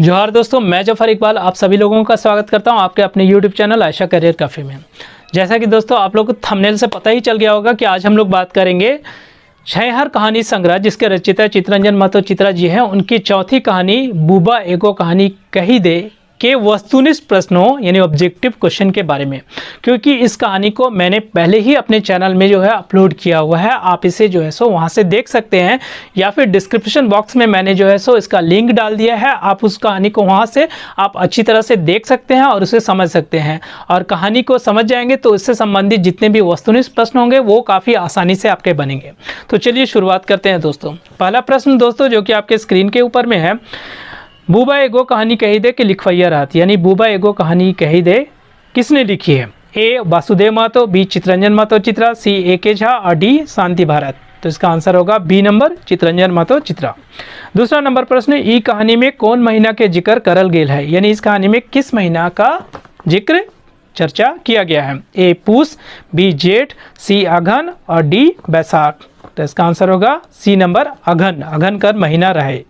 जोहार दोस्तों, मैं जफर इकबाल आप सभी लोगों का स्वागत करता हूं आपके अपने YouTube channel Ayesha career cafe में। जैसा कि दोस्तों आप लोग को थंबनेल से पता ही चल गया होगा कि आज हम लोग बात करेंगे छयहर कहानी संग्रह जिसके रचयिता चितरंजन महतो चित्रा जी हैं, उनकी चौथी कहानी बूबा एगो कहानी कही दे के वस्तुनिष्ठ प्रश्नों यानी ऑब्जेक्टिव क्वेश्चन के बारे में, क्योंकि इस कहानी को मैंने पहले ही अपने चैनल में जो है अपलोड किया हुआ है। आप इसे जो है सो वहाँ से देख सकते हैं या फिर डिस्क्रिप्शन बॉक्स में मैंने जो है सो इसका लिंक डाल दिया है। आप उस कहानी को वहाँ से आप अच्छी तरह से देख सकते हैं और उसे समझ सकते हैं, और कहानी को समझ जाएंगे तो इससे संबंधित जितने भी वस्तुनिष्ठ प्रश्न होंगे वो काफ़ी आसानी से आपके बनेंगे। तो चलिए शुरुआत करते हैं दोस्तों। पहला प्रश्न दोस्तों जो कि आपके स्क्रीन के ऊपर में है, बूबा एगो कहानी कही दे कि लिखवैया रात, यानी बूबा एगो कहानी कही दे किसने लिखी है? ए वासुदेव महतो, बी चितरंजन महतो चित्रा, सी ए के झा और डी शांति भारत। तो इसका आंसर होगा बी नंबर चितरंजन महतो चित्रा। दूसरा नंबर प्रश्न, ई कहानी में कौन महीना के जिक्र करल गेल है, यानी इस कहानी में किस महीना का जिक्र चर्चा किया गया है? ए पूस, बी जेठ, सी अगहन और डी बैसाख। तो इसका आंसर होगा सी नंबर अगहन, अगहन कर महीना रहे।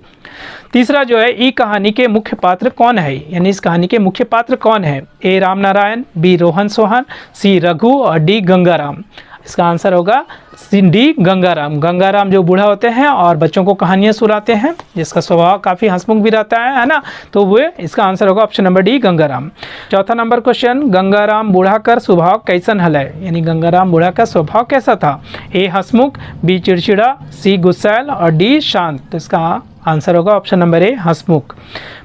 तीसरा जो है, ई कहानी के मुख्य पात्र कौन है, यानी इस कहानी के मुख्य पात्र कौन है? ए राम नारायण, बी रोहन सोहन, सी रघु और डी गंगाराम। इसका आंसर होगा सी डी गंगाराम। गंगाराम जो बूढ़ा होते हैं और बच्चों को कहानियां सुनाते हैं, जिसका स्वभाव काफ़ी हंसमुख भी रहता है ना, तो वो इसका आंसर होगा ऑप्शन नंबर डी गंगाराम। चौथा नंबर क्वेश्चन, गंगाराम बूढ़ा कर स्वभाव कैसन हलै, यानी गंगाराम बूढ़ा का स्वभाव कैसा था? ए हंसमुख, बी चिड़चिड़ा, सी गुस्सैल और डी शांत। तो इसका आंसर होगा ऑप्शन नंबर ए हंसमुख।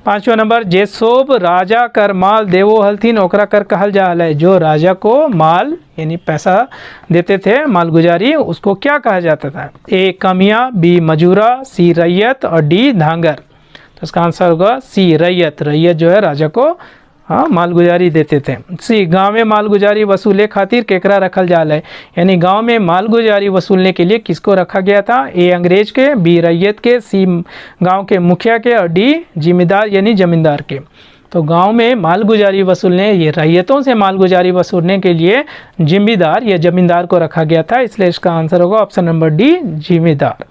पांचवा नंबर, जे सोब राजा कर माल देवो हलथिन ओकरा कर कहल जा हलै, जो राजा को माल यानी पैसा देते थे मालगुजारी, उसको क्या कहा जाता था? ए कमिया, बी मजूरा, सी रैयत और डी धांगर। तो इसका आंसर होगा सी रैयत। रैयत जो है राजा को मालगुजारी देते थे। सी गांव में मालगुजारी वसूले खातिर केकरा रखल जाल है, यानी गांव में मालगुजारी वसूलने के लिए किसको रखा गया था? ए अंग्रेज के, बी रैयत के, सी गांव के मुखिया के और डी जिम्मेदार यानी जमींदार के। तो गांव में मालगुजारी वसूलने, ये रैयतों से मालगुजारी वसूलने के लिए जिम्मेदार या जमींदार को रखा गया था, इसलिए इसका आंसर होगा ऑप्शन नंबर डी जिम्मेदार।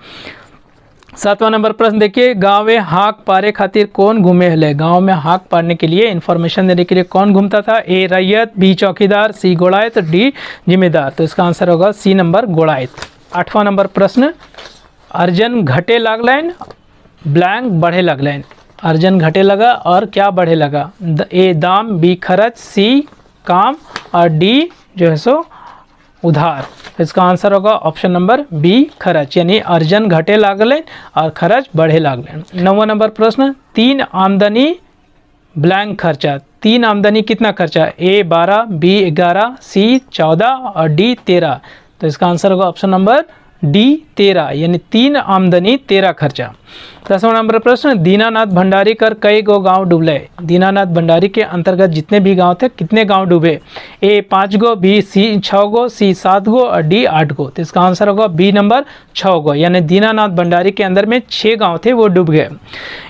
सातवां नंबर प्रश्न देखिए, गांव में हाक पारे खातिर कौन घूमे हले? गांव में हाक पारने के लिए इन्फॉर्मेशन देने के लिए कौन घूमता था? ए रैयत, बी चौकीदार, सी गोड़ायत, डी जिम्मेदार। तो इसका आंसर होगा सी नंबर गोड़ायत। आठवां नंबर प्रश्न, अर्जन घटे लागलैन ब्लैंक बढ़े लगलैन। अर्जन घटे लगा और क्या बढ़े लगा? ए दाम, बी खर्च, सी काम और डी जो है सो उधार। इसका आंसर होगा ऑप्शन नंबर बी खर्च, यानी अर्जन घटे लागले और खर्च बढ़े लागले। नौवां नंबर प्रश्न, तीन आमदनी ब्लैंक खर्चा। तीन आमदनी कितना खर्चा? ए 12, बी 11, सी 14 और डी 13। तो इसका आंसर होगा ऑप्शन नंबर डी 13, यानी तीन आमदनी 13 खर्चा। 10वां नंबर प्रश्न, दीनानाथ भंडारी कर कई गो गांव डूबले। दीनानाथ भंडारी के अंतर्गत जितने भी गांव थे कितने गांव डूबे? ए 5 गो, बी सी 6 गो, सी 7 गो और डी 8 गो। तो इसका आंसर होगा बी नंबर 6 गो, यानी दीनानाथ भंडारी के अंदर में 6 गांव थे वो डूब गए।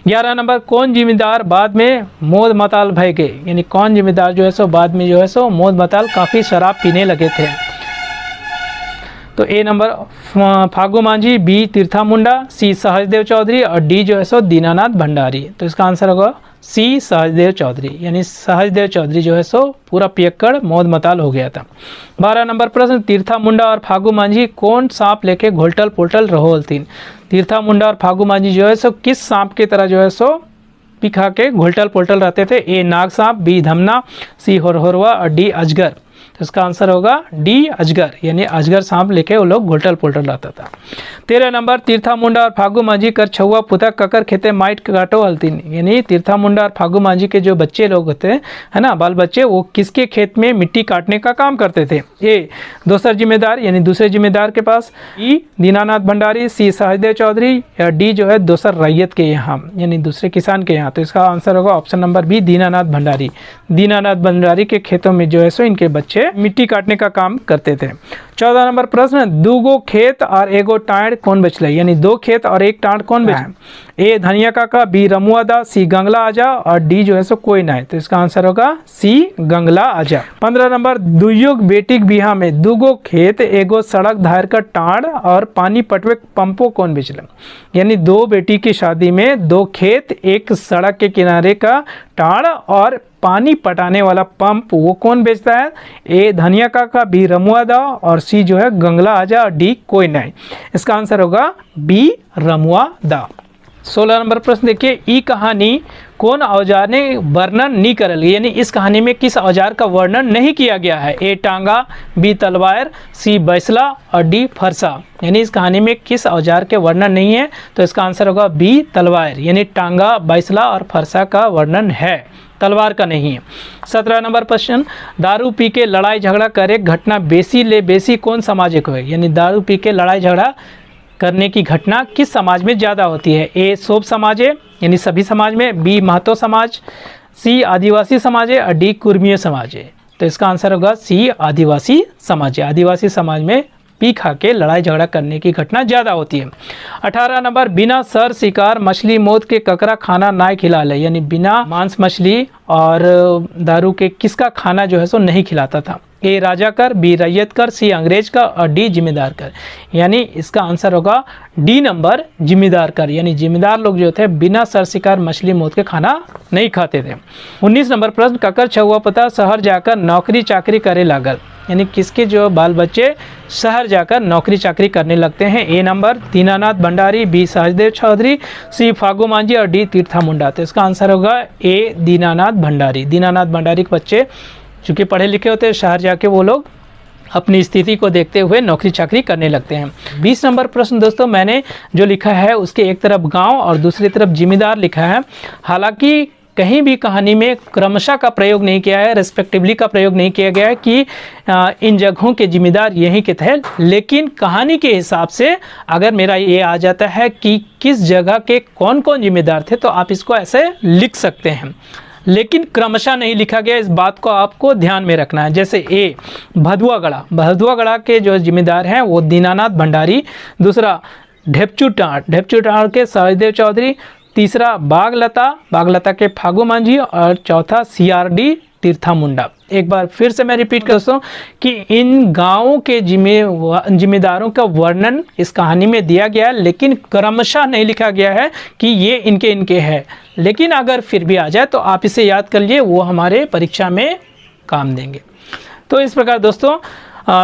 11 नंबर, कौन जिम्मेदार बाद में मोद मताल भय गए, यानी कौन जिम्मेदार जो है सो बाद में जो है सो मोद मताल काफ़ी शराब पीने लगे थे? तो ए नंबर फागू मांझी, बी तीर्था मुंडा, सी सहजदेव चौधरी और डी जो है सो दीनानाथ भंडारी। तो इसका आंसर होगा सी सहजदेव चौधरी, यानी सहजदेव चौधरी जो है सो पूरा पियक्कड़ मौत मताल हो गया था। 12 नंबर प्रश्न, तीर्था मुंडा और फागू मांझी कौन सांप लेके घोलटल पोलटल रहोल थीन? तीर्था मुंडा और फागू मांझी जो है सो किस सांप की तरह जो है सो पिखा के घोलटल पोलटल रहते थे? ए नाग सांप, बी धमना, सी होरहोरवा और डी अजगर। तो इसका आंसर होगा डी अजगर, यानी अजगर सांप लेके वो लोग घोलटल पोलटल रहता था। 13 नंबर, तीर्था मुंडा और फागू मांझी कर छुआ पुता ककर खेते माइट काटो हलतीन, यानी तीर्था मुंडा और फागू मांझी के जो बच्चे लोग होते हैं है ना, बाल बच्चे, वो किसके खेत में मिट्टी काटने का काम करते थे? ए दूसरा जिम्मेदार, यानी दूसरे जिम्मेदार के पास, ई दीनानाथ भंडारी, सी सहजदेव चौधरी या डी जो है दूसर रैयत के यहाँ, यानी दूसरे किसान के यहाँ। तो इसका आंसर होगा option number B Dinanath Bhandari. Dinanath Bhandari के खेतों में जो है सो इनके बच्चे मिट्टी काटने का काम करते थे। 14 नंबर प्रश्न, दूगो खेत और एगो टाँड़ कौन बेचल, यानी 2 खेत और 1 टाँड़ कौन बेच? ए धनिया काका, बी रमुआ दा, सी गंगला आजा और डी जो है सो कोई ना है। तो इसका आंसर होगा सी गंगला आजा। 15 नंबर, दुयोग बेटी के बिहा में दूगो खेत एगो सड़क धार का टाँड़ और पानी पटवे पंपो कौन बेचल, यानी 2 बेटी की शादी में 2 खेत, 1 सड़क के किनारे का टाँड़ और पानी पटाने वाला पंप वो कौन बेचता है? ए धनिया काका, बी रमुआ दा और सी जो है गंगला आजा और डी कोई नहीं। इसका आंसर होगा बी रमुआ दा। 16 नंबर प्रश्न देखिए, ई कहानी कौन औजार ने वर्णन नहीं करल, यानी इस कहानी में किस औजार का वर्णन नहीं किया गया है? ए टांगा, बी तलवार, सी बैसला और डी फरसा, यानी इस कहानी में किस औजार के वर्णन नहीं है? तो इसका आंसर होगा बी तलवार, यानी टांगा, बैसला और फरसा का वर्णन है, तलवार का नहीं है। 17 नंबर प्रश्न, दारू पी के लड़ाई झगड़ा करे घटना बेसी ले बेसी कौन सामाजिक है, यानी दारू पी के लड़ाई झगड़ा करने की घटना किस समाज में ज़्यादा होती है? ए सोब समाज है, यानी सभी समाज में, बी महतो समाज, सी आदिवासी समाज है और डी कुर्मीय समाज है। तो इसका आंसर होगा सी आदिवासी समाज है। आदिवासी समाज में पी खा के लड़ाई झगड़ा करने की घटना ज़्यादा होती है। 18 नंबर, बिना सर शिकार मछली मौत के ककरा खाना ना खिला ले, यानी बिना मांस मछली और दारू के किसका खाना जो है सो नहीं खिलाता था? ए राजा कर, बी रैयत कर, सी अंग्रेज कर और डी जिम्मेदार कर, यानी इसका आंसर होगा डी नंबर जिम्मेदार कर, यानी जिम्मेदार लोग जो थे बिना सर शिकार मछली मौत के खाना नहीं खाते थे। 19 नंबर प्रश्न, ककर छुआ पता शहर जाकर नौकरी चाकरी करे लागल, यानी किसके जो बाल बच्चे शहर जाकर नौकरी चाकरी करने लगते हैं? ए नंबर दीनानाथ भंडारी, बी सहजदेव चौधरी, सी फागू मांझी और डी तीर्था मुंडा। तो इसका आंसर होगा ए दीनानाथ भंडारी। दीनानाथ भंडारी के बच्चे चूँकि पढ़े लिखे होते हैं, शहर जाके वो लोग अपनी स्थिति को देखते हुए नौकरी चाकरी करने लगते हैं। 20 नंबर प्रश्न दोस्तों, मैंने जो लिखा है उसके एक तरफ गांव और दूसरी तरफ जिम्मेदार लिखा है। हालांकि कहीं भी कहानी में क्रमशः का प्रयोग नहीं किया है, रेस्पेक्टिवली का प्रयोग नहीं किया गया है कि इन जगहों के जिम्मेदार यहीं के थे, लेकिन कहानी के हिसाब से अगर मेरा ये आ जाता है कि किस जगह के कौन कौन जिम्मेदार थे तो आप इसको ऐसे लिख सकते हैं, लेकिन क्रमशः नहीं लिखा गया, इस बात को आपको ध्यान में रखना है। जैसे ए भदुआगढ़ा, भदुआगढ़ा के जो जिम्मेदार हैं वो दीनानाथ भंडारी, दूसरा ढेपचू टाँड़ के सहजदेव चौधरी, तीसरा बागलता के फागू मांझी और चौथा CRD तीर्था मुंडा। एक बार फिर से मैं रिपीट कर दूं कि इन गांवों के जिम्मेदारों का वर्णन इस कहानी में दिया गया है, लेकिन क्रमशः नहीं लिखा गया है कि ये इनके है। लेकिन अगर फिर भी आ जाए तो आप इसे याद कर लीजिए, वो हमारे परीक्षा में काम देंगे। तो इस प्रकार दोस्तों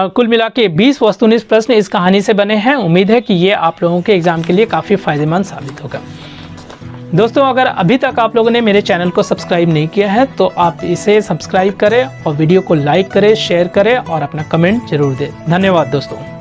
कुल मिला के 20 वस्तुनिष्ठ प्रश्न इस कहानी से बने हैं। उम्मीद है कि ये आप लोगों के एग्जाम के लिए काफ़ी फायदेमंद साबित होगा। दोस्तों अगर अभी तक आप लोगों ने मेरे चैनल को सब्सक्राइब नहीं किया है तो आप इसे सब्सक्राइब करें और वीडियो को लाइक करें, शेयर करें और अपना कमेंट जरूर दें। धन्यवाद दोस्तों।